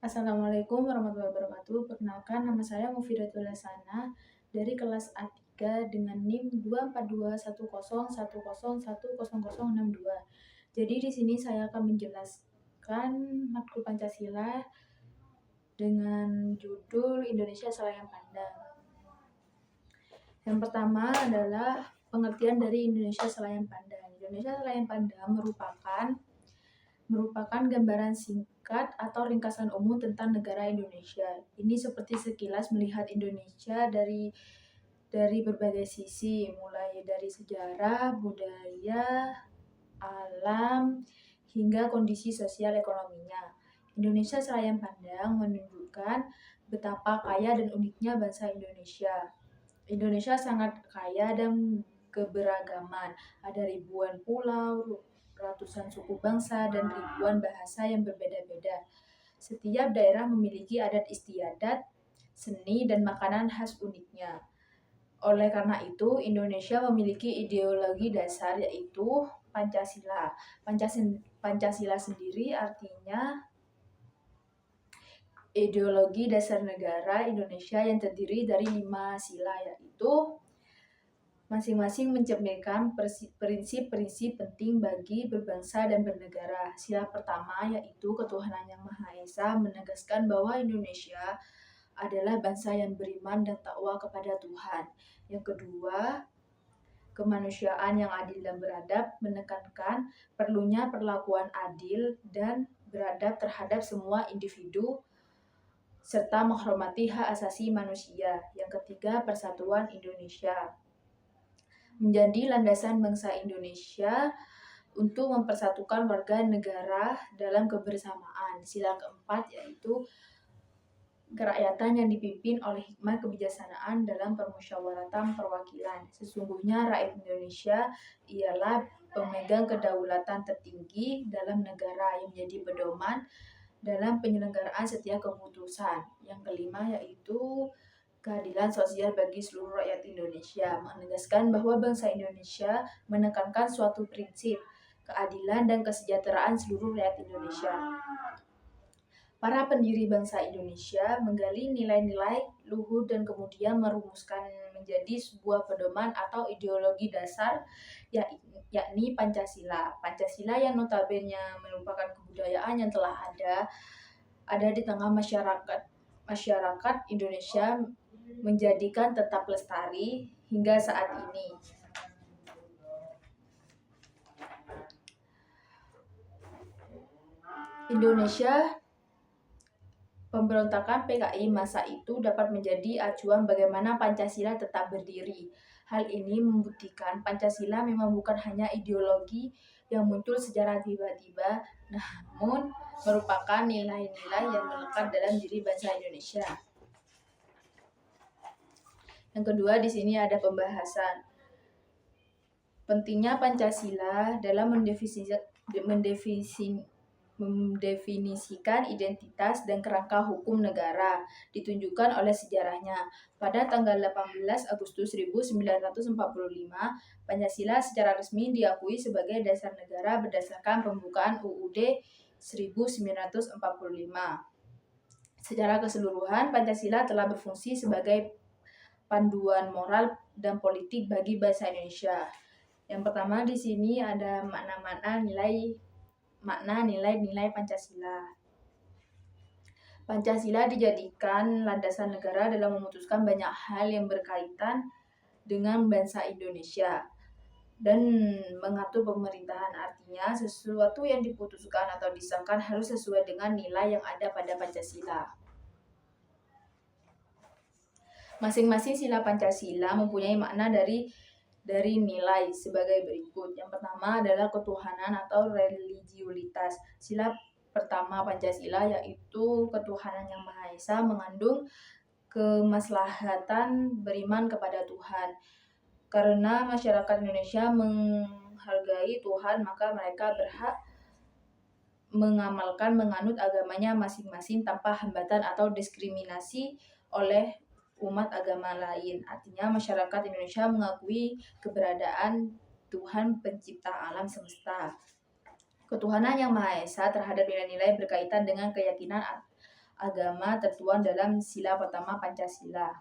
Assalamualaikum warahmatullahi wabarakatuh. Perkenalkan, nama saya Mufidatul Hasana dari kelas A3 dengan NIM 24210101062. Jadi di sini saya akan menjelaskan matkul Pancasila dengan judul Indonesia Selayan Pandang. Yang pertama adalah pengertian dari Indonesia Selayan Pandang. Indonesia Selayan Pandang merupakan gambaran singkat atau ringkasan umum tentang negara Indonesia. Ini seperti sekilas melihat Indonesia dari berbagai sisi, mulai dari sejarah, budaya, alam, hingga kondisi sosial ekonominya. Indonesia Selayan Pandang menunjukkan betapa kaya dan uniknya bangsa Indonesia. Indonesia sangat kaya dan keberagaman. Ada ribuan pulau, ratusan suku bangsa, dan ribuan bahasa yang berbeda-beda. Setiap daerah memiliki adat istiadat, seni, dan makanan khas uniknya. Oleh karena itu, Indonesia memiliki ideologi dasar yaitu Pancasila. Pancasila sendiri artinya ideologi dasar negara Indonesia yang terdiri dari 5 sila, yaitu masing-masing mencerminkan prinsip-prinsip penting bagi berbangsa dan bernegara. Sila pertama yaitu ketuhanan yang Maha Esa menegaskan bahwa Indonesia adalah bangsa yang beriman dan takwa kepada Tuhan. Yang kedua, kemanusiaan yang adil dan beradab menekankan perlunya perlakuan adil dan beradab terhadap semua individu serta menghormati hak asasi manusia. Yang ketiga, persatuan Indonesia menjadi landasan bangsa Indonesia untuk mempersatukan warga negara dalam kebersamaan. Sila keempat yaitu kerakyatan yang dipimpin oleh hikmat kebijaksanaan dalam permusyawaratan perwakilan. Sesungguhnya rakyat Indonesia ialah pemegang kedaulatan tertinggi dalam negara yang menjadi pedoman dalam penyelenggaraan setiap keputusan. Yang kelima yaitu keadilan sosial bagi seluruh rakyat Indonesia, menegaskan bahwa bangsa Indonesia menekankan suatu prinsip keadilan dan kesejahteraan seluruh rakyat Indonesia. Para pendiri bangsa Indonesia menggali nilai-nilai luhur dan kemudian merumuskan menjadi sebuah pedoman atau ideologi dasar yakni Pancasila. Pancasila yang notabene merupakan kebudayaan yang telah ada di tengah masyarakat Indonesia menjadikan tetap lestari hingga saat ini. Indonesia, pemberontakan PKI masa itu dapat menjadi acuan bagaimana Pancasila tetap berdiri. Hal ini membuktikan Pancasila memang bukan hanya ideologi yang muncul secara tiba-tiba, namun merupakan nilai-nilai yang melekat dalam diri bangsa Indonesia. Yang kedua, di sini ada pembahasan pentingnya Pancasila dalam mendefinisikan identitas dan kerangka hukum negara, ditunjukkan oleh sejarahnya. Pada tanggal 18 Agustus 1945, Pancasila secara resmi diakui sebagai dasar negara berdasarkan pembukaan UUD 1945. Secara keseluruhan, Pancasila telah berfungsi sebagai panduan moral dan politik bagi bangsa Indonesia. Yang pertama di sini ada makna nilai-nilai Pancasila. Pancasila dijadikan landasan negara dalam memutuskan banyak hal yang berkaitan dengan bangsa Indonesia dan mengatur pemerintahan. Artinya sesuatu yang diputuskan atau disahkan harus sesuai dengan nilai yang ada pada Pancasila. Masing-masing sila Pancasila mempunyai makna dari nilai sebagai berikut. Yang pertama adalah ketuhanan atau religiulitas. Sila pertama Pancasila yaitu ketuhanan yang Maha Esa mengandung kemaslahatan beriman kepada Tuhan. Karena masyarakat Indonesia menghargai Tuhan, maka mereka berhak menganut agamanya masing-masing tanpa hambatan atau diskriminasi oleh umat agama lain. Artinya masyarakat Indonesia mengakui keberadaan Tuhan pencipta alam semesta. Ketuhanan yang Maha Esa terhadap nilai-nilai berkaitan dengan keyakinan agama tertuang dalam sila pertama Pancasila.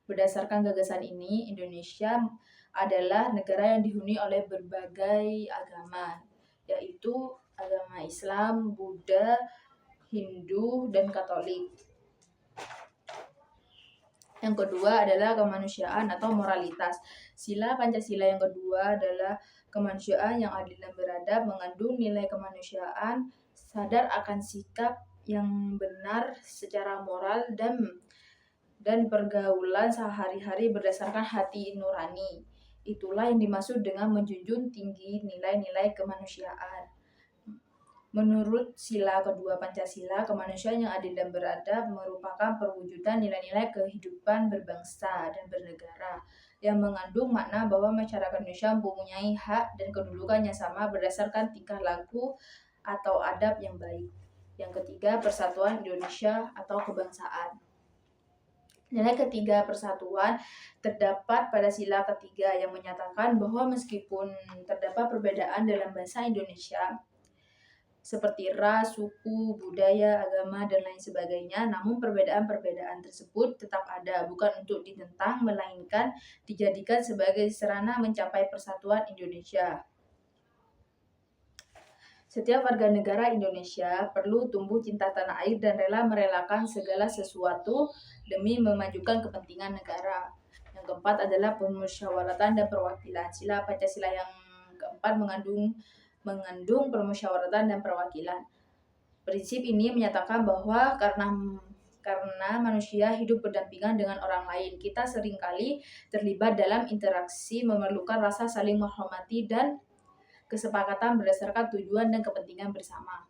Berdasarkan gagasan ini, Indonesia adalah negara yang dihuni oleh berbagai agama, yaitu agama Islam, Buddha, Hindu, dan Katolik. Yang kedua adalah kemanusiaan atau moralitas. Sila Pancasila yang kedua adalah kemanusiaan yang adil dan beradab, mengandung nilai kemanusiaan, sadar akan sikap yang benar secara moral dan pergaulan sehari-hari berdasarkan hati nurani. Itulah yang dimaksud dengan menjunjung tinggi nilai-nilai kemanusiaan. Menurut sila kedua Pancasila, kemanusiaan yang adil dan beradab merupakan perwujudan nilai-nilai kehidupan berbangsa dan bernegara yang mengandung makna bahwa masyarakat Indonesia mempunyai hak dan kedudukan yang sama berdasarkan tingkah laku atau adab yang baik. Yang ketiga, persatuan Indonesia atau kebangsaan. Nilai ketiga persatuan terdapat pada sila ketiga yang menyatakan bahwa meskipun terdapat perbedaan dalam bangsa Indonesia, seperti ras, suku, budaya, agama, dan lain sebagainya, namun perbedaan-perbedaan tersebut tetap ada, bukan untuk ditentang, melainkan dijadikan sebagai sarana mencapai persatuan Indonesia. Setiap warga negara Indonesia perlu tumbuh cinta tanah air dan rela merelakan segala sesuatu demi memajukan kepentingan negara. Yang keempat adalah permusyawaratan dan perwakilan. Sila Pancasila yang keempat mengandung permusyawaratan dan perwakilan. Prinsip ini menyatakan bahwa karena manusia hidup berdampingan dengan orang lain, kita seringkali terlibat dalam interaksi memerlukan rasa saling menghormati dan kesepakatan berdasarkan tujuan dan kepentingan bersama.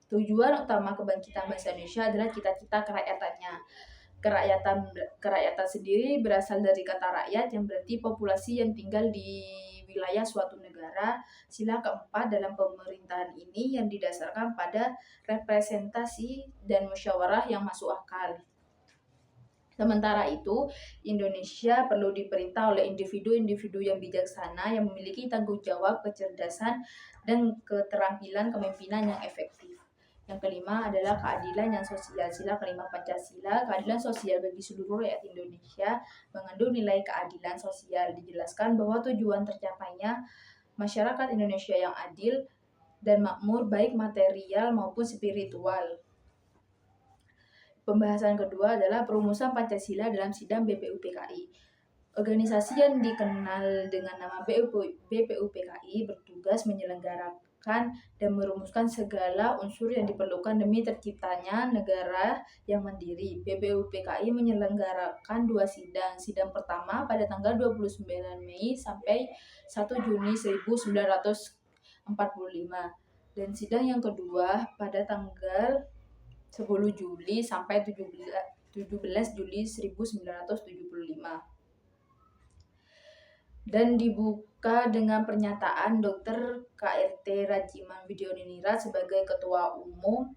Tujuan utama kebangkitan bangsa Indonesia adalah cita-cita kerakyatannya. Kerakyatan sendiri berasal dari kata rakyat yang berarti populasi yang tinggal di wilayah suatu negara. Sila keempat dalam pemerintahan ini yang didasarkan pada representasi dan musyawarah yang masuk akal. Sementara itu, Indonesia perlu diperintah oleh individu-individu yang bijaksana yang memiliki tanggung jawab, kecerdasan, dan keterampilan kepemimpinan yang efektif. Yang kelima adalah keadilan yang sosial. Sila kelima Pancasila, keadilan sosial bagi seluruh rakyat Indonesia mengandung nilai keadilan sosial. Dijelaskan bahwa tujuan tercapainya masyarakat Indonesia yang adil dan makmur baik material maupun spiritual. Pembahasan kedua adalah perumusan Pancasila dalam sidang BPUPKI. Organisasi yang dikenal dengan nama BPUPKI bertugas menyelenggarakan dan merumuskan segala unsur yang diperlukan demi terciptanya negara yang mandiri. BPUPKI menyelenggarakan 2 sidang. Sidang pertama pada tanggal 29 Mei sampai 1 Juni 1945 dan sidang yang kedua pada tanggal 10 Juli sampai 17 Juli 1975. Dan dibuka dengan pernyataan Dr. KRT Rajiman Widyoniningrat sebagai Ketua Umum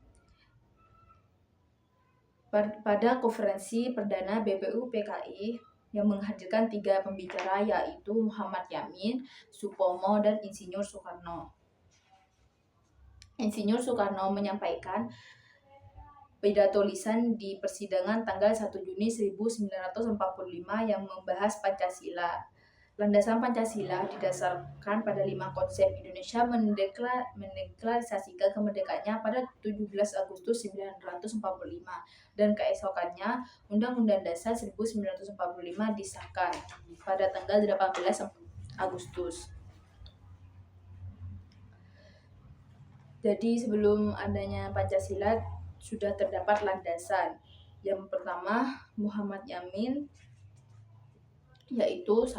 pada konferensi perdana BPUPKI yang menghadirkan 3 pembicara yaitu Muhammad Yamin, Supomo, dan Insinyur Soekarno. Insinyur Soekarno menyampaikan pidato lisan di persidangan tanggal 1 Juni 1945 yang membahas Pancasila. Landasan Pancasila didasarkan pada 5 konsep. Indonesia mendeklarasikan kemerdekaannya pada 17 Agustus 1945 dan keesokannya Undang-Undang Dasar 1945 disahkan pada tanggal 18 Agustus. Jadi sebelum adanya Pancasila sudah terdapat landasan. Yang pertama Muhammad Yamin, yaitu 1.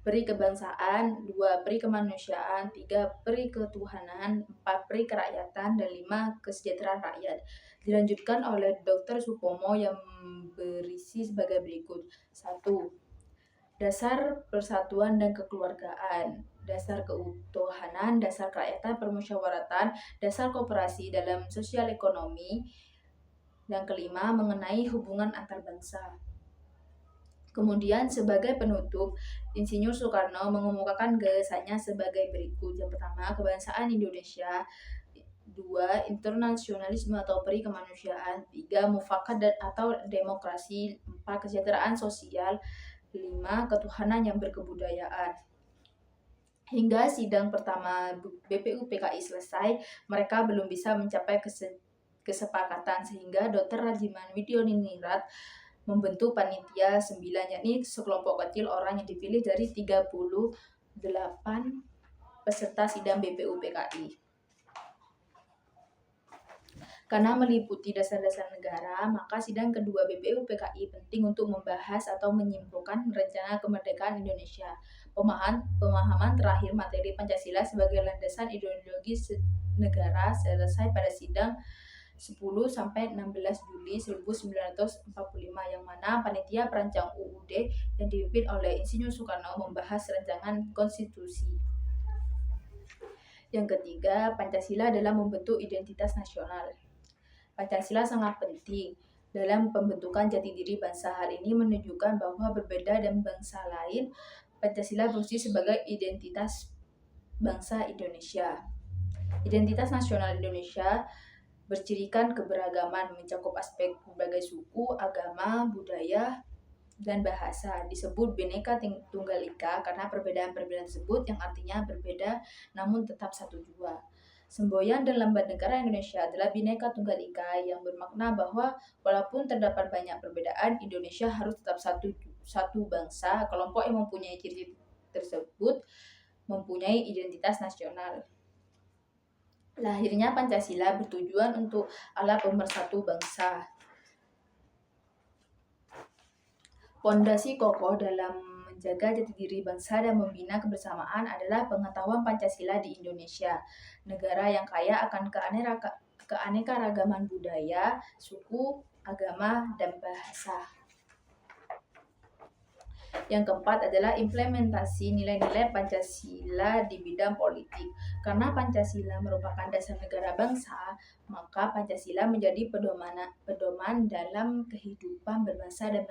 Peri kebangsaan, 2. Peri kemanusiaan, 3. Peri ketuhanan, 4. Peri kerakyatan, dan 5. Kesejahteraan rakyat. Dilanjutkan oleh Dr. Supomo yang berisi sebagai berikut. 1. Dasar persatuan dan kekeluargaan, dasar keutuhanan, dasar kerakyatan, permusyawaratan, dasar kooperasi dalam sosial ekonomi. Yang kelima, mengenai hubungan antar bangsa. Kemudian sebagai penutup, Insinyur Soekarno mengemukakan gagasannya sebagai berikut. Yang pertama, kebangsaan Indonesia 2. Internasionalisme atau peri kemanusiaan. 3. Mufakat dan atau demokrasi. 4. Kesejahteraan sosial. 5. Ketuhanan yang berkebudayaan. Hingga sidang pertama BPU PKI selesai, mereka belum bisa mencapai kesepakatan sehingga Dr. Rajiman Widyoningrat membentuk panitia 9, yakni sekelompok kecil orang yang dipilih dari 38 peserta sidang BPU PKI. Karena meliputi dasar-dasar negara, maka sidang kedua BPU PKI penting untuk membahas atau menyimpulkan rencana kemerdekaan Indonesia. Pemahaman terakhir materi Pancasila sebagai landasan ideologi negara selesai pada sidang 10-16 Juli 1945 yang mana panitia perancang UUD yang dipimpin oleh Insinyur Soekarno membahas rancangan konstitusi. Yang ketiga, Pancasila dalam membentuk identitas nasional. Pancasila sangat penting dalam pembentukan jati diri bangsa. Hal ini menunjukkan bahwa berbeda dan bangsa lain, Pancasila berfungsi sebagai identitas bangsa Indonesia. Identitas nasional Indonesia bercirikan keberagaman, mencakup aspek berbagai suku, agama, budaya, dan bahasa. Disebut Bhinneka Tunggal Ika karena perbedaan-perbedaan tersebut yang artinya berbeda namun tetap satu jua. Semboyan dan lambang negara Indonesia adalah Bhinneka Tunggal Ika yang bermakna bahwa walaupun terdapat banyak perbedaan, Indonesia harus tetap satu bangsa. Kelompok yang mempunyai ciri tersebut mempunyai identitas nasional. Lahirnya Pancasila bertujuan untuk ala pemersatu bangsa. Pondasi kokoh dalam menjaga jati diri bangsa dan membina kebersamaan adalah pengetahuan Pancasila di Indonesia, negara yang kaya akan keanekaragaman budaya, suku, agama, dan bahasa. Yang keempat adalah implementasi nilai-nilai Pancasila di bidang politik. Karena Pancasila merupakan dasar negara bangsa, maka Pancasila menjadi pedoman dalam kehidupan berbangsa dan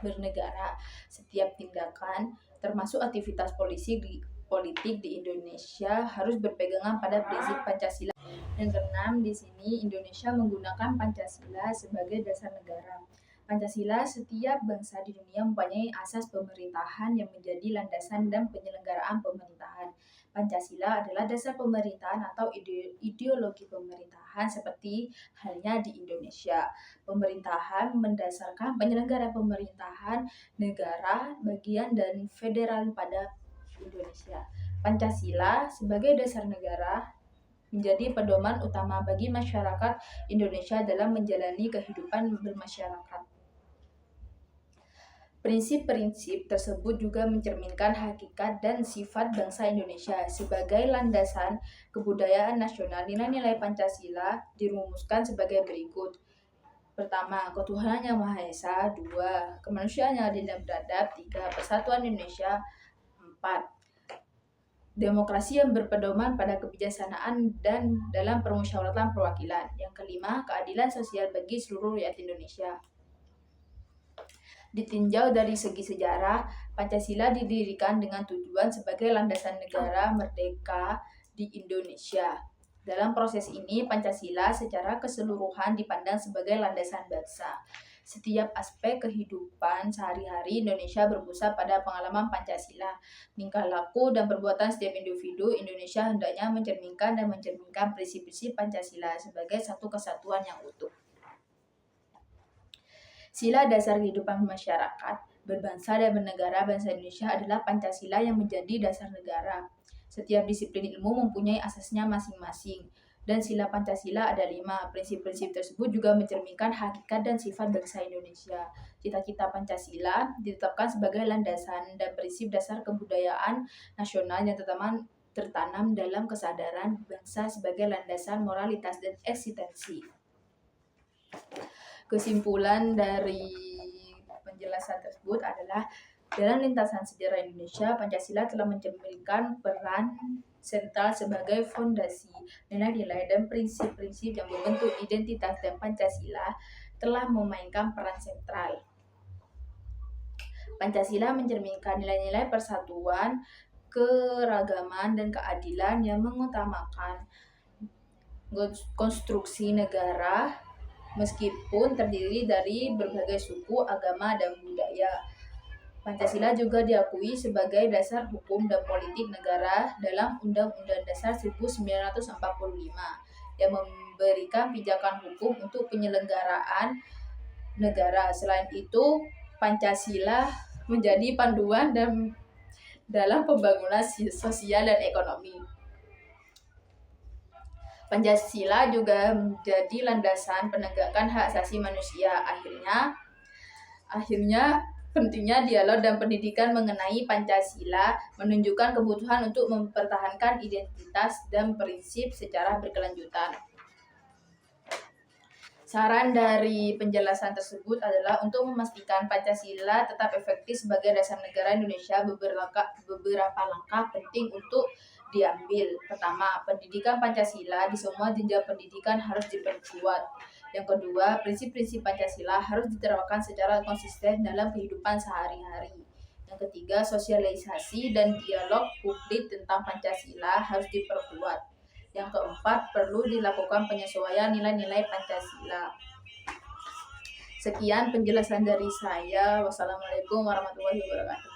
bernegara. Setiap tindakan, termasuk aktivitas politik di Indonesia harus berpegangan pada prinsip Pancasila. Yang keenam, di sini Indonesia menggunakan Pancasila sebagai dasar negara. Pancasila, setiap bangsa di dunia mempunyai asas pemerintahan yang menjadi landasan dan penyelenggaraan pemerintahan. Pancasila adalah dasar pemerintahan atau ideologi pemerintahan seperti halnya di Indonesia. Pemerintahan mendasarkan penyelenggaraan pemerintahan negara, bagian, dan federal pada Indonesia. Pancasila sebagai dasar negara menjadi pedoman utama bagi masyarakat Indonesia dalam menjalani kehidupan bermasyarakat. Prinsip-prinsip tersebut juga mencerminkan hakikat dan sifat bangsa Indonesia. Sebagai landasan kebudayaan nasional, nilai-nilai Pancasila dirumuskan sebagai berikut. Pertama, ketuhanan yang Maha Esa. 2. Kemanusiaan yang adil dan beradab. 3. Persatuan Indonesia. 4. Demokrasi yang berpedoman pada kebijaksanaan dan dalam permusyawaratan perwakilan. Yang kelima, keadilan sosial bagi seluruh rakyat Indonesia. Ditinjau dari segi sejarah, Pancasila didirikan dengan tujuan sebagai landasan negara merdeka di Indonesia. Dalam proses ini, Pancasila secara keseluruhan dipandang sebagai landasan bangsa. Setiap aspek kehidupan sehari-hari Indonesia berpusat pada pengalaman Pancasila. Tingkah laku dan perbuatan setiap individu Indonesia hendaknya mencerminkan prinsip-prinsip Pancasila sebagai satu kesatuan yang utuh. Sila dasar kehidupan masyarakat berbangsa dan bernegara bangsa Indonesia adalah Pancasila yang menjadi dasar negara. Setiap disiplin ilmu mempunyai asasnya masing-masing. Dan sila Pancasila ada 5. Prinsip-prinsip tersebut juga mencerminkan hakikat dan sifat bangsa Indonesia. Cita-cita Pancasila ditetapkan sebagai landasan dan prinsip dasar kebudayaan nasional yang tertanam dalam kesadaran bangsa sebagai landasan moralitas dan eksistensi. Kesimpulan dari penjelasan tersebut adalah dalam lintasan sejarah Indonesia, Pancasila telah mencerminkan peran sentral sebagai fondasi nilai-nilai dan prinsip-prinsip yang membentuk identitas, dan Pancasila telah memainkan peran sentral. Pancasila mencerminkan nilai-nilai persatuan, keragaman, dan keadilan yang mengutamakan konstruksi negara meskipun terdiri dari berbagai suku, agama, dan budaya. Pancasila juga diakui sebagai dasar hukum dan politik negara dalam Undang-Undang Dasar 1945 yang memberikan pijakan hukum untuk penyelenggaraan negara. Selain itu, Pancasila menjadi panduan dalam pembangunan sosial dan ekonomi. Pancasila juga menjadi landasan penegakan hak asasi manusia. Akhirnya pentingnya dialog dan pendidikan mengenai Pancasila menunjukkan kebutuhan untuk mempertahankan identitas dan prinsip secara berkelanjutan. Saran dari penjelasan tersebut adalah untuk memastikan Pancasila tetap efektif sebagai dasar negara Indonesia, beberapa langkah penting untuk diambil. Pertama, pendidikan Pancasila di semua jenjang pendidikan harus diperkuat. Yang kedua, prinsip-prinsip Pancasila harus diterapkan secara konsisten dalam kehidupan sehari-hari. Yang ketiga, sosialisasi dan dialog publik tentang Pancasila harus diperkuat. Yang keempat, perlu dilakukan penyesuaian nilai-nilai Pancasila. Sekian penjelasan dari saya. Wassalamualaikum warahmatullahi wabarakatuh.